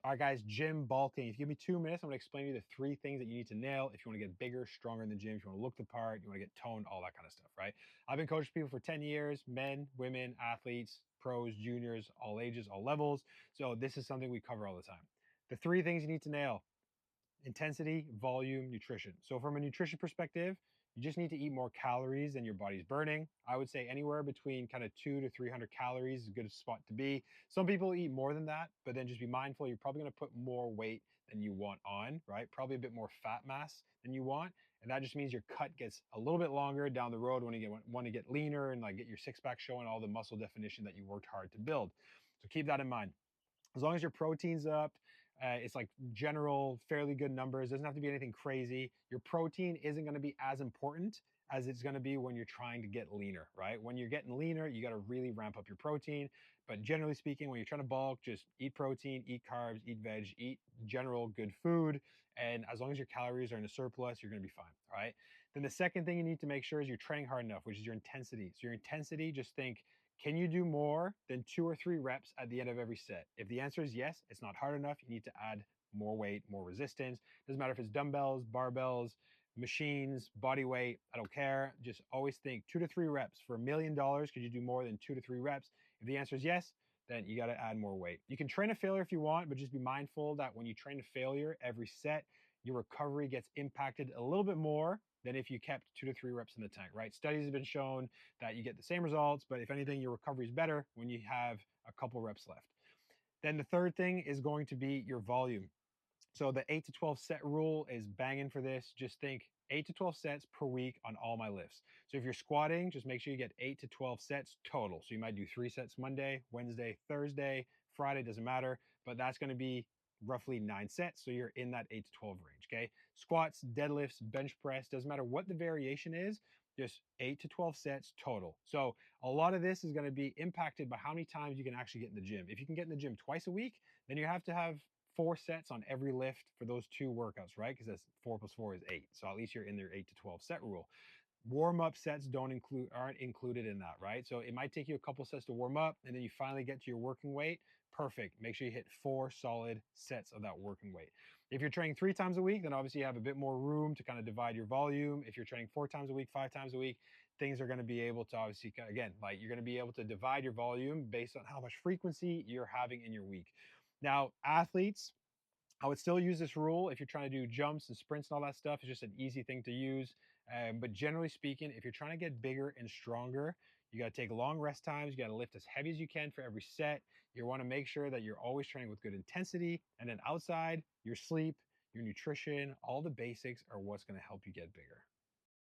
All right, guys, gym bulking. If you give me 2 minutes, I'm going to explain to you the three things that you need to nail if you want to get bigger, stronger in the gym, if you want to look the part, you want to get toned, all that kind of stuff, right? I've been coaching people for 10 years, men, women, athletes, pros, juniors, all ages, all levels. So this is something we cover all the time. The three things you need to nail: intensity, volume, nutrition. So from a nutrition perspective, you just need to eat more calories than your body's burning. I would say anywhere between kind of 200 to 300 calories is a good spot to be. Some people eat more than that, but then just be mindful, you're probably going to put more weight than you want on, right? Probably a bit more fat mass than you want. And that just means your cut gets a little bit longer down the road when you want to get leaner and like get your six pack showing all the muscle definition that you worked hard to build. So keep that in mind. As long as your protein's up, it's like general, fairly good numbers. Doesn't have to be anything crazy. Your protein isn't going to be as important as it's going to be when you're trying to get leaner, right? When you're getting leaner, you got to really ramp up your protein. But generally speaking, when you're trying to bulk, just eat protein, eat carbs, eat veg, eat general good food. And as long as your calories are in a surplus, you're going to be fine, all right? Then the second thing you need to make sure is you're training hard enough, which is your intensity. So your intensity, just think, can you do more than 2 or 3 reps at the end of every set? If the answer is yes, it's not hard enough. You need to add more weight, more resistance. Doesn't matter if it's dumbbells, barbells, machines, body weight. I don't care. Just always think 2 to 3 reps for $1 million. Could you do more than 2 to 3 reps? If the answer is yes, then you got to add more weight. You can train a failure if you want, but just be mindful that when you train a failure every set, your recovery gets impacted a little bit more than if you kept 2 to 3 reps in the tank, right? Studies have been shown that you get the same results, but if anything, your recovery is better when you have a couple reps left. Then the third thing is going to be your volume. So the 8 to 12 set rule is banging for this. Just think 8 to 12 sets per week on all my lifts. So if you're squatting, just make sure you get 8 to 12 sets total. So you might do 3 sets Monday, Wednesday, Thursday, Friday, doesn't matter, but that's going to be roughly 9 sets. So you're in that 8 to 12 range. Okay. Squats, deadlifts, bench press, doesn't matter what the variation is, just 8 to 12 sets total. So a lot of this is going to be impacted by how many times you can actually get in the gym. If you can get in the gym twice a week, then you have to have 4 sets on every lift for those 2 workouts, right? Because that's 4 plus 4 is 8. So at least you're in their 8 to 12 set rule. Warm-up sets aren't included in that, right? So it might take you a couple sets to warm up, and then you finally get to your working weight. Perfect. Make sure you hit 4 solid sets of that working weight. If you're training 3 times a week, then obviously you have a bit more room to kind of divide your volume. If you're training 4 times a week, 5 times a week, things are going to be able to obviously, again, like you're going to be able to divide your volume based on how much frequency you're having in your week. Now, athletes, I would still use this rule if you're trying to do jumps and sprints and all that stuff. It's just an easy thing to use. But generally speaking, if you're trying to get bigger and stronger, you got to take long rest times. You got to lift as heavy as you can for every set. You want to make sure that you're always training with good intensity. And then outside, your sleep, your nutrition, all the basics are what's going to help you get bigger.